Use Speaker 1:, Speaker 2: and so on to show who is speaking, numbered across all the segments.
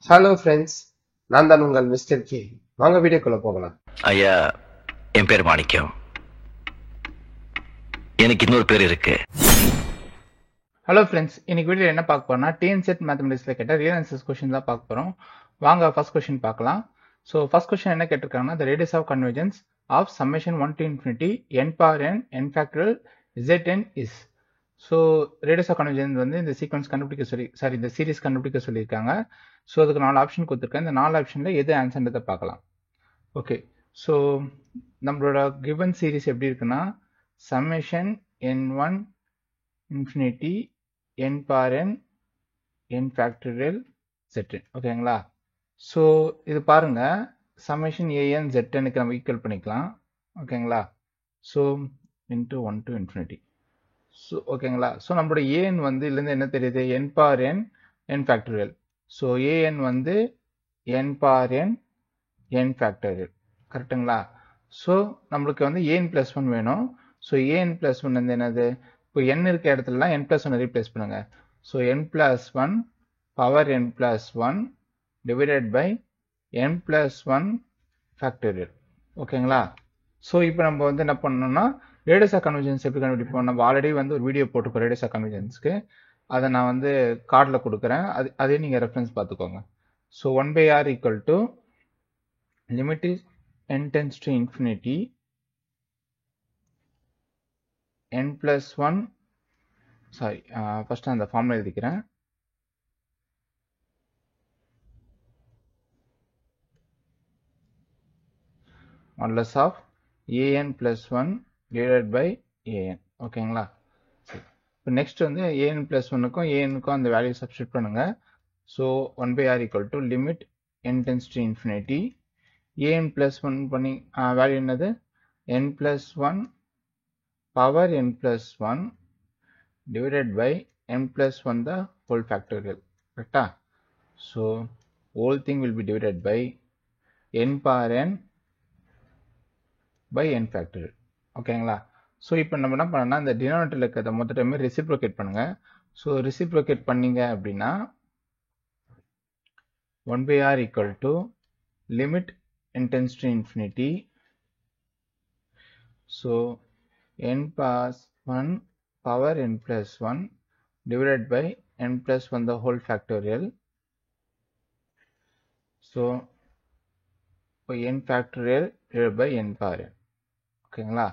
Speaker 1: Hello friends, நான் தான் உங்கள் மிஸ்டர் கே. வாங்க வீடியோக்குள்ள போகலாம்.
Speaker 2: ஐயா, என் பேர் மாணிக்கம். எனக்கு இன்னொரு பேர் இருக்கு.
Speaker 3: ஹலோ ஃப்ரெண்ட்ஸ், இன்னைக்கு வீடியோ என்ன பார்க்க போறோம்னா டிஎன்செட் மேத்தமெட்டிக்ஸ்ல கேட்ட ரியல் ஆன்சர்ஸ் கொஸ்டின் தான் பார்க்க போறோம். வாங்க ஃபர்ஸ்ட் கொஸ்டின் பார்க்கலாம். ஸோ ஃபர்ஸ்ட் கொஸ்டின் என்ன கேட்டிருக்காங்கன்னா, the radius of convergence of summation 1 to infinity n power n factorial zn is. So radius of convergence வந்து இந்த சீக்வன்ஸ் கண்டுபிடிக்க இந்த சீரிஸ் கண்டுபிடிக்க சொல்லியிருக்காங்க. ஸோ அதுக்கு 4 ஆப்ஷன் கொடுத்துருக்கேன். இந்த 4 ஆப்ஷனில் எது ஆன்சர்ன்றதை பார்க்கலாம். ஓகே, ஸோ நம்மளோட கிவன் சீரிஸ் எப்படி இருக்குன்னா, summation n1 infinity n power n factorial zn. ஓகேங்களா? ஸோ இது பாருங்க, சம்மேஷன் an znக்கு நம்ம ஈக்குவல் பண்ணிக்கலாம். ஓகேங்களா? So into 1 to infinity. So ஓகேங்களா? ஸோ நம்மளோட an வந்து இதுலேருந்து என்ன தெரியுது, n power n factorial. So an வந்து n power n factorial. கரெக்டுங்களா? ஸோ நம்மளுக்கு வந்து an plus 1 வேணும். ஸோ an plus 1 வந்து என்னது, இப்போ n இருக்க இடத்துலலாம் n plus 1 ரீப்ளேஸ் பண்ணுங்க. So n plus 1 power n plus 1 divided by n plus 1 factorial. ஓகேங்களா? ஸோ இப்போ நம்ம வந்து என்ன பண்ணணும்னா, ரேடியஸ் ஆஃப் கன்வர்ஜென்ஸ் எப்படி கண்டுபிடிப்போம். நம்ம ஆல்ரெடி வந்து ஒரு வீடியோ போட்டுக்கோம் ரேடியஸ் ஆஃப் கன்வர்ஜென்ஸ்க்கு. அதை நான் வந்து கார்டில் கொடுக்குறேன். அதே நீங்கள் ரெஃபரன்ஸ் பார்த்துக்கோங்க. So 1/r equal to limit is n tends to infinity n plus 1, sorry first அந்த ஃபார்முலா எழுதிக்கிறேன். modulus of an plus 1 divided by an. ஓகேங்களா? இப்போ நெக்ஸ்ட் வந்து an plus 1க்கும் anக்கும் அந்த வேல்யூ சப்ஸ்டிட் பண்ணுங்க. So 1/r equal to limit n tends to infinity an plus 1 பண்ணி value என்னது, n plus 1 power n plus 1 divided by n plus 1 the whole factorial. கரெக்டா? So whole thing will be divided by n power n by n factorial. ஓகேங்களா? So இப்போ நம்ம என்ன பண்ணோம்னா, இந்த டினாமினேட்டரில் இருக்கிறத மொத்த டைமே ரெசிப்ரோகேட் பண்ணுங்க. ஸோ ரெசிப்ரோகேட் பண்ணீங்க அப்படின்னா 1/r equal to limit n tends to infinity. So n plus 1 power n plus 1 divided by n plus 1 the whole factorial. So இப்போ n factorial divided by n power n. ஓகேங்களா?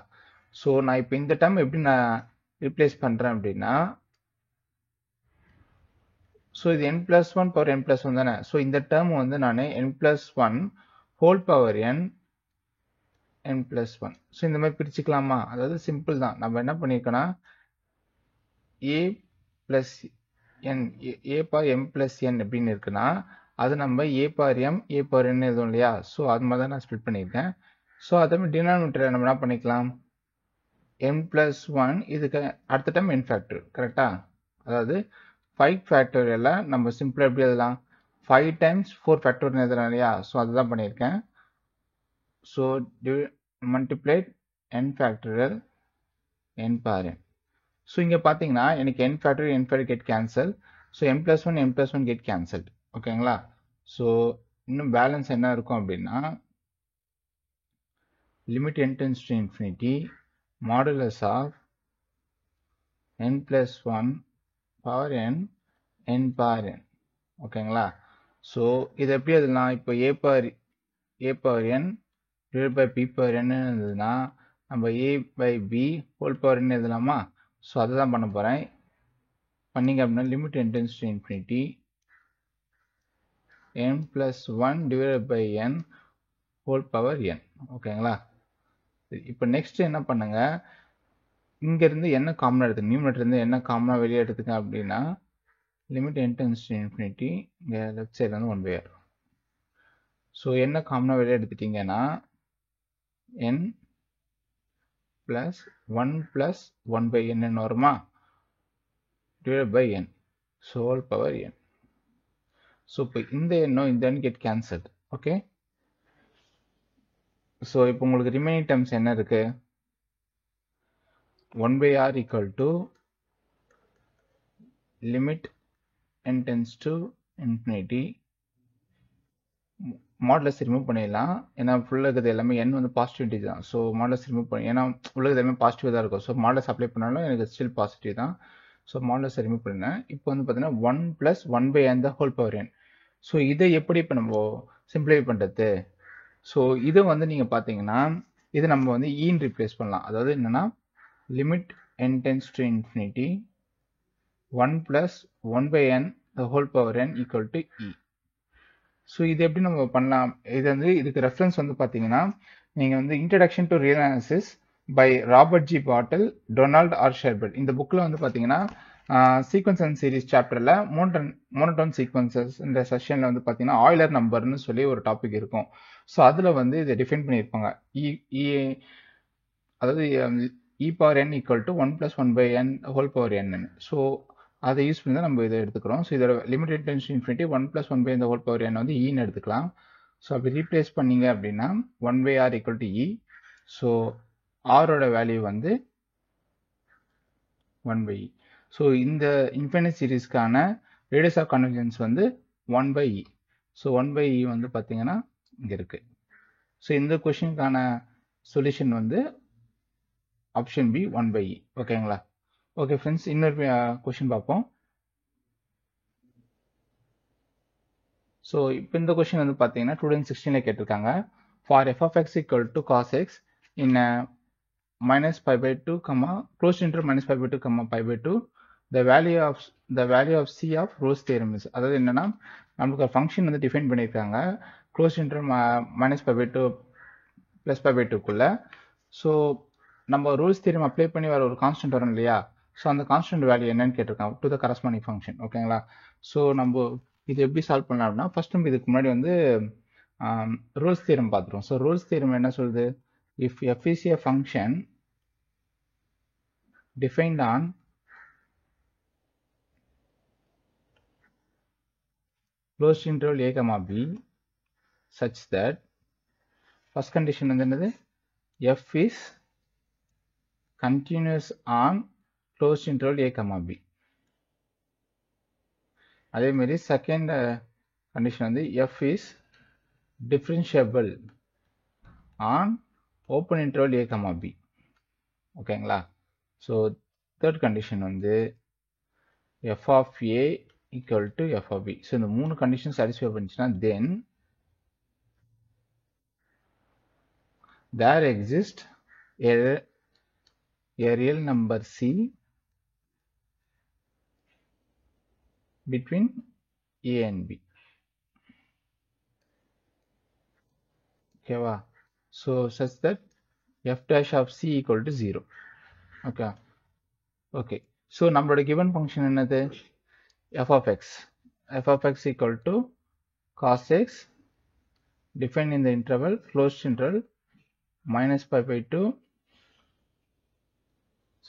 Speaker 3: So நான் இப்போ இந்த term எப்படி நான் replace பண்ணுறேன் அப்படின்னா, so இது n plus 1 power n plus 1 தானே. ஸோ இந்த டேர்ம் வந்து நான் n plus 1 whole power n plus 1. So இந்த மாதிரி பிரிச்சுக்கலாமா? அதாவது சிம்பிள் தான். நம்ம என்ன பண்ணியிருக்கோன்னா, a plus n a power m plus n அப்படின்னு இருக்குன்னா, அது நம்ம a power m a power n எதுவும் இல்லையா. ஸோ அது மாதிரி தான் நான் ஸ்ப்ளிட் பண்ணியிருக்கேன். ஸோ அதே மாதிரி டினாமினேட்டரை நம்ம என்ன பண்ணிக்கலாம், n plus 1 இதுக்கு அடுத்த டைம் n ஃபேக்டர். கரெக்டா? அதாவது 5 ஃபேக்டோரியல்ல நம்ம சிம்பிளாக எப்படி எழுதலாம், 5 times 4 ஃபேக்டோரியல் எழுதலாம் இல்லையா. ஸோ அதுதான் பண்ணியிருக்கேன். So multiplied n factorial n power n. So இங்கே பார்த்தீங்கன்னா எனக்கு n factorial get cancel. So m plus 1 m plus 1 get cancelled. ஓகேங்களா? ஸோ இன்னும் பேலன்ஸ் என்ன இருக்கும் அப்படின்னா, limit n tends to infinity modulus of n plus 1 power n power n. ஓகேங்களா? So இது எப்படி எழுதலாம், இப்போ a power n divided by b power n இருந்ததுன்னா நம்ம a by b whole power n எழுதலாமா. ஸோ அதை தான் பண்ண போகிறேன். பண்ணிங்க அப்படின்னா limit n tends to infinity n plus 1 divided by n whole power n. ஓகேங்களா? இப்போ நெக்ஸ்ட் என்ன பண்ணுங்க, இங்கேருந்து என்ன காமனாக எடுத்துங்க, நியூமரேட்டர்லேருந்து என்ன காமனாக வெளியே எடுத்துங்க அப்படின்னா, limit n tends to infinity இங்கே லெஃப்ட் சைடில் வந்து 1/r. ஸோ என்ன காமனாக வெளியே எடுத்துட்டிங்கன்னா n plus 1 plus 1/n வருமா, divided by n, so whole power n. So இப்போ இந்த எண்ணும் இந்த எண் கெட் கேன்சல்ட். ஓகே, ஸோ இப்போ உங்களுக்கு ரிமைனிங் டேர்ம்ஸ் என்ன இருக்கு, 1/r equal to limit n tends to infinity modulus remove பண்ணிடலாம். ஏன்னா ஃபுல்லாக இருக்கிறது எல்லாமே n வந்து பாசிட்டிவிட்டி தான். ஸோ மாடுலஸ் ரிமூவ் பண்ணி, ஏன்னா உள்ளது எல்லாமே பாசிட்டிவ் தான் இருக்கும். ஸோ மாடுலஸ் அப்ளை பண்ணாலும் எனக்கு ஸ்டில் பாசிட்டிவ் தான். ஸோ மாடுலஸ் ரிமூவ் பண்ணேன். இப்போ வந்து பார்த்தீங்கன்னா 1 + 1/n the whole power n. So இதை எப்படி இப்போ நம்ம சிம்பிளிஃபை பண்ணுறது? ஸோ இதை வந்து நீங்கள் பார்த்தீங்கன்னா இது நம்ம வந்து ஈன்னு ரீப்ளேஸ் பண்ணலாம். அதாவது என்னன்னா limit n tends to infinity 1 + 1/n the whole power n equal to e. So இது எப்படி நம்ம பண்ணலாம்? இது வந்து இதுக்கு ரெஃபரன்ஸ் வந்து பார்த்தீங்கன்னா நீங்கள் வந்து introduction to real analysis by Robert G Bartle, Donald R Sherbert. இந்த புக்கில் வந்து பார்த்தீங்கன்னா சீக்வன்ஸ் அண்ட் சீரிஸ் சாப்டரில் மோனோடோன் சீக்வன்சஸ் இந்த செஷனில் வந்து பார்த்தீங்கன்னா ஆய்லர் நம்பர்னு சொல்லி ஒரு டாபிக் இருக்கும். ஸோ அதில் வந்து இதை டிஃபைன் பண்ணியிருப்பாங்க. அதாவது e power n equal to 1 + 1/n whole power n. So அதை யூஸ் பண்ணி தான் நம்ம இதை எடுத்துக்கிறோம். ஸோ இதோட limit tends to infinity 1 + 1/n whole power n வந்து ஈன்னு எடுத்துக்கலாம். ஸோ அப்படி ரீப்ளேஸ் பண்ணீங்க அப்படின்னா 1/r equal to e. So ஆரோட வேல்யூ வந்து 1/e. ஸோ இந்த இன்ஃபைனைட் சீரீஸ்க்கான ரேடியஸ் ஆஃப் கன்வர்ஜென்ஸ் வந்து 1/e. ஸோ 1/e வந்து பார்த்தீங்கன்னா இங்கே இருக்குது. ஸோ இந்த கொஷினுக்கான சொல்யூஷன் வந்து ஆப்ஷன் பி 1/e. ஓகேங்களா? ஓகே ஃப்ரெண்ட்ஸ், இன்னொரு கொஷின் பார்ப்போம். ஸோ இப்போ இந்த கொஷின் வந்து பார்த்தீங்கன்னா 2016 கேட்டிருக்காங்க. For f of x equal to cos x in -π/2, close interval -π/2, π/2, the value of c of Rolle's theorem is. அதாவது என்னன்னா நமக்கு ஒரு ஃபங்க்ஷன் வந்து டிஃபைன் பண்ணியிருக்காங்க க்ளோஸ் இன்டர்வல் -π/2 + π/2க்குள்ள. ஸோ நம்ம ரூல்ஸ் தியரம் அப்ளை பண்ணி வர ஒரு கான்ஸ்டன்ட் வரும் இல்லையா? ஸோ அந்த கான்ஸ்டன்ட் வேல்யூ என்னன்னு கேட்டிருக்காங்க டு த கரஸ்பாண்டிங் ஃபங்க்ஷன். ஓகேங்களா? ஸோ நம்ம இது எப்படி சால்வ் பண்ணலாம் அப்படின்னா ஃபர்ஸ்ட் நம்ம இதுக்கு முன்னாடி வந்து ரூல்ஸ் தியரம் பார்த்துருவோம். ஸோ ரூல்ஸ் தியரம் என்ன சொல்லுது? If f is a function defined on closed interval a comma b such that first condition வந்து என்னது? f is continuous on closed interval a comma b. அதே மாதிரி செகண்ட் கண்டிஷன் வந்து f is differentiable on open interval a comma b. ஓகேங்களா? So third condition வந்து f of a equal to f of b. ஸோ இந்த மூணு condition satisfy பண்ணிச்சுன்னா then there exists a real number c between a and b. ஓகேவா? So such that f dash of c equal to 0. Okay okay so நம்மளோட given function என்னது? f of x equal to cos x defined in the interval closed interval -π/2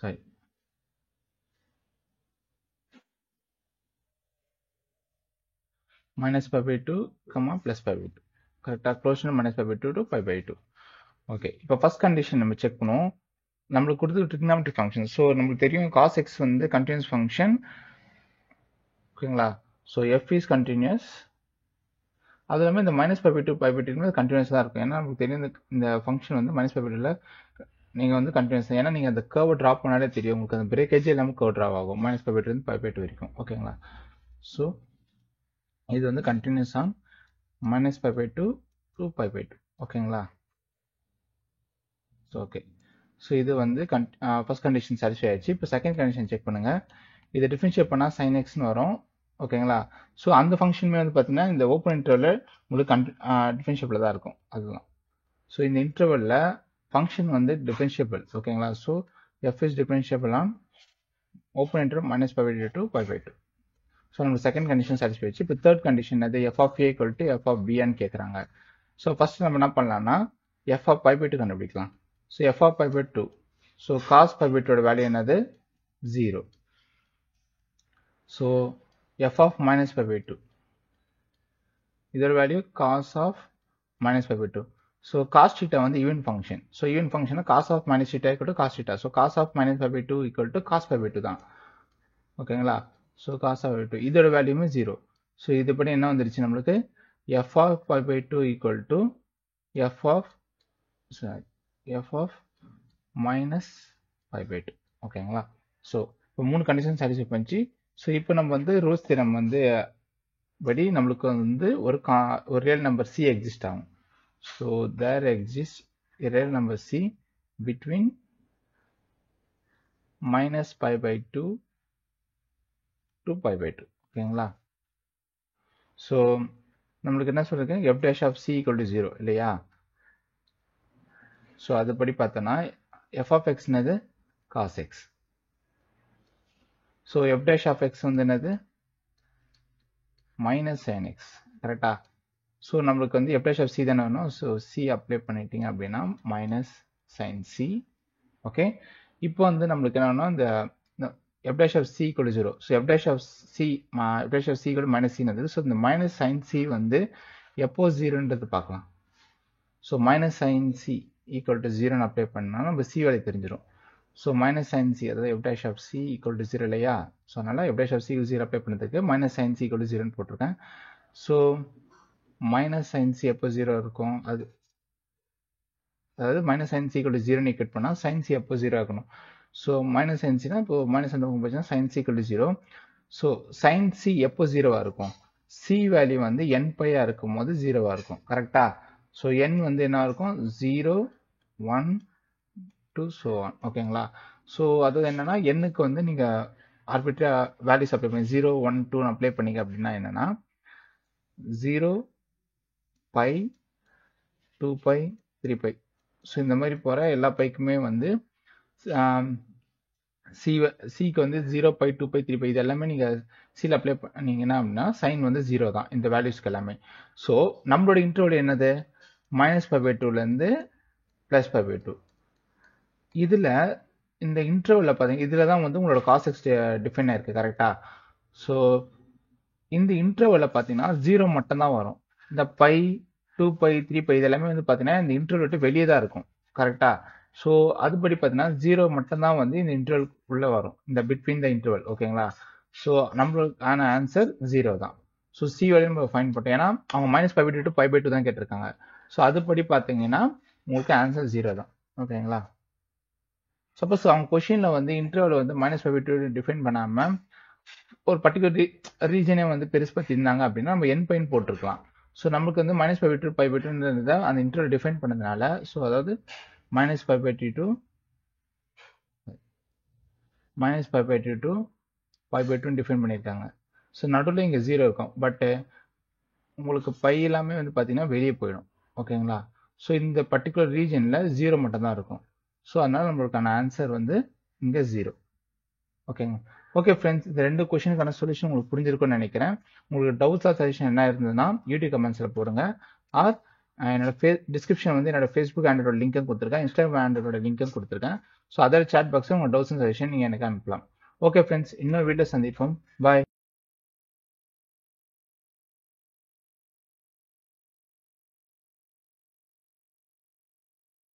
Speaker 3: sorry -π/2, +π/2. கரெக்டாக close -π/2 to π/2. Okay, இப்போ first condition நம்ம check பண்ணுவோம். நம்மளுக்கு கொடுத்து trigonometric function. So நம்மளுக்கு தெரியும் cos x வந்து கண்டினியூஸ் ஃபங்க்ஷன். ஓகேங்களா? So f is continuous. அது இல்லாமல் இந்த -π/2 π/2 கண்டினியூஸ் தான் இருக்கும். ஏன்னா நமக்கு தெரியும் இந்த ஃபங்க்ஷன் வந்து -π/2ல நீங்கள் வந்து கண்டினியூஸ் தான். ஏன்னா நீங்கள் அந்த கர்வை ட்ராப் பண்ணாலே தெரியும் உங்களுக்கு அந்த பிரேக்கேஜ் எல்லாமே கர்வ் ட்ராப் ஆகும் -π/2 π/2 வரைக்கும். ஓகேங்களா? ஸோ இது வந்து கண்டினியூஸ் ஆன் -π/2 to π/2. ஓகேங்களா? ஸோ ஓகே, ஸோ இது வந்து ஃபர்ஸ்ட் கண்டிஷன் சாட்டிஸ்ஃபை ஆயிடுச்சு. இப்போ செகண்ட் கண்டிஷன் செக் பண்ணுங்கள். இதை டிஃபரன்ஷியேட் பண்ணால் sin xன்னு வரும். ஓகேங்களா? ஸோ அந்த ஃபங்க்ஷனுமே வந்து பார்த்தீங்கன்னா இந்த ஓப்பன் இன்டர்வலில் உங்களுக்கு டிஃபரன்ஷியபிள் தான் இருக்கும். அதுதான். ஸோ இந்த இன்டர்வலில் ஃபங்க்ஷன் வந்து டிஃபரன்ஷியபிள். ஓகேங்களா? So f is differentiable on open interval -π/2 to π/2. So நம்ம செகண்ட் கண்டிஷன் சாட்டிஸ்ஃபை ஆயிடுச்சு. இப்போ தேர்ட் கண்டிஷன் அது f of a equal to f of b ன்னு கேட்குறாங்க. ஸோ ஃபர்ஸ்ட் நம்ம என்ன பண்ணலாம்னா f of π/2 கண்டுபிடிக்கலாம். So f of π/2, so cos π/2 value என்னது? 0. ஸோ f of -π/2 இதோட value cos of -π/2. So cos θ வந்து even function. So even function cos of -θ equal to cos θ. So cos of -π/2 equal to cos π/2 தான். ஓகேங்களா? So cos of π/2 இதோட வேல்யூமே 0. So இதுபடி என்ன வந்துருச்சு நம்மளுக்கு? f of pi by 2 equal to f of minus pi by 2. ஓகேங்களா? So இப்போ 3 condition satisfy பண்ணிச்சு. So இப்போ நம்ம வந்து ரோல்ஸ் தியரம் வந்து படி நம்மளுக்கு வந்து ஒரு ரியல் நம்பர் c எக்ஸிஸ்ட் ஆகும். So there exist real number c between minus pi by 2 to pi by 2. ஓகேங்களா? ஸோ நம்மளுக்கு என்ன சொல்லிருக்கேன், f dash of c equal to 0 இல்லையா? ஸோ அதுபடி பார்த்தோன்னா f of x என்னது cos x. So f dash of x வந்து என்னது minus sin x. கரெக்டா? ஸோ நம்மளுக்கு வந்து f dash of c தானே வேணும். ஸோ c அப்ளை பண்ணிட்டீங்க அப்படின்னா minus sin c. ஓகே, இப்போ வந்து நம்மளுக்கு என்னன்னா இந்த f dash of c equal to 0. So f dash of c equal to minus c னது. ஸோ இந்த minus sin c வந்து எப்போ 0ன்றது பார்க்கலாம். So minus sin c equal to 0 apply பண்ணால் நம்ம c வேலை தெரிஞ்சிடும். ஸோ minus sin c அதாவது f dash of c equal to 0 இல்லையா? ஸோ அதனால் f dash of c equal to 0 apply பண்ணதுக்கு minus sin c equal to 0ன்னு போட்டிருக்கேன். So minus sin c எப்போ 0 இருக்கும், அதாவது minus sin c equal to 0 equate பண்ணால் sin c எப்போ 0 ஆகணும். ஸோ minus sin c இப்போ minus அந்த பக்கம் போச்சுன்னா sin c equal to 0. So sin c எப்போ 0வாக இருக்கும், c வேல்யூ வந்து n பையாக இருக்கும் போது 0வாக இருக்கும். கரெக்டா? ஸோ n வந்து என்ன இருக்கும் 0 1 2 so on. ஓகேங்களா? ஸோ அது என்னன்னா n-க்கு வந்து நீங்கள் ஆர்பிட்ரா வேல்யூஸ் அப்ளை பண்ணி 0 1 2 அப்ளை பண்ணிங்க அப்படின்னா என்னன்னா 0 பை 2 பை 3 பை. ஸோ இந்த மாதிரி போகிற எல்லா பைக்குமே வந்து சிக்கு வந்து 0 பை 2 பை 3 பை இது எல்லாமே நீங்கள் சியில் அப்ளை பண்ணீங்கன்னா அப்படின்னா சைன் வந்து 0 தான் இந்த வேல்யூஸ்க்கு எல்லாமே. ஸோ நம்மளோட இன்டர்வல் என்னது minus pi by 2லேருந்து plus pi by 2. இதில் இந்த இன்டர்வலில் பார்த்தீங்க இதில் தான் வந்து உங்களோட cos x டிஃபைன் ஆயிருக்கு. கரெக்டா? ஸோ இந்த இன்டர்வலில் பார்த்தீங்கன்னா 0 மட்டும்தான் வரும். இந்த பை 2 பை 3 பை இது எல்லாமே வந்து பார்த்தீங்கன்னா இந்த இன்டர்வல் விட்டு வெளியே தான் இருக்கும். கரெக்டா? ஸோ அதுபடி பார்த்தீங்கன்னா 0 மட்டும்தான் வந்து இந்த இன்டர்வல் உள்ளே வரும், இந்த பிட்வீன் த இன்டர்வல். ஓகேங்களா? ஸோ நம்மளுக்கான ஆன்சர் 0 தான். ஸோ சி வேல்யூ நம்ம ஃபைன் போட்டோம், ஏன்னா அவங்க minus pi by 2 to pi by 2 தான் கேட்டிருக்காங்க. ஸோ அதுபடி பார்த்தீங்கன்னா உங்களுக்கு ஆன்சர் 0 தான். ஓகேங்களா? சப்போஸ் அவங்க கொஷினில் வந்து இன்டர்வல் வந்து minus pi by 2 டிஃபைன் பண்ணாமல் ஒரு பர்டிகுலர் ரீஜனே வந்து பெருசுப்படுத்தி இருந்தாங்க அப்படின்னா நம்ம n பைன் போட்டிருக்கலாம். ஸோ நம்மளுக்கு வந்து minus pi by 2 pi by 2 அந்த இன்டர்வல் டிஃபைன் பண்ணதுனால ஸோ அதாவது minus pi by 2 to pi by 2 define பண்ணியிருக்காங்க. ஸோ நடுவில் இங்கே 0 இருக்கும், பட்டு உங்களுக்கு பை எல்லாமே வந்து பார்த்தீங்கன்னா வெளியே போயிடும். ஓகேங்களா? ஸோ இந்த பர்டிகுலர் ரீஜனில் 0 மட்டும் தான் இருக்கும். ஸோ அதனால் நம்மளுக்கான ஆன்சர் வந்து இங்கே 0. ஓகேங்க. ஓகே ஃப்ரெண்ட்ஸ், இந்த 2 கொஷனுக்கான சொல்யூஷன் உங்களுக்கு புரிஞ்சிருக்கும்னு நினைக்கிறேன். உங்களுக்கு டவுட்ஸ் ஆர் சஜஷன் என்ன இருந்ததுன்னா யூடியூப் கமெண்ட்ஸில் போடுங்க. ஆர் என்னோட டிஸ்கிரிப்ஷன் வந்து என்னோட ஃபேஸ்புக் ஆண்ட்ராய்டோட லிங்க்கும் கொடுத்துருக்கேன், இன்ஸ்டாகிராம் ஆண்ட்ராய்டோட லிங்க்கும் கொடுத்துருக்கேன். ஸோ அதர் சாட் பாக்ஸில் உங்கள் டவுட்ஸ் அண்ட் சஜஷன் நீங்கள் எனக்கு அனுப்பலாம். ஓகே ஃப்ரெண்ட்ஸ், இன்னொரு வீடியோ சந்திப்போம். பாய்.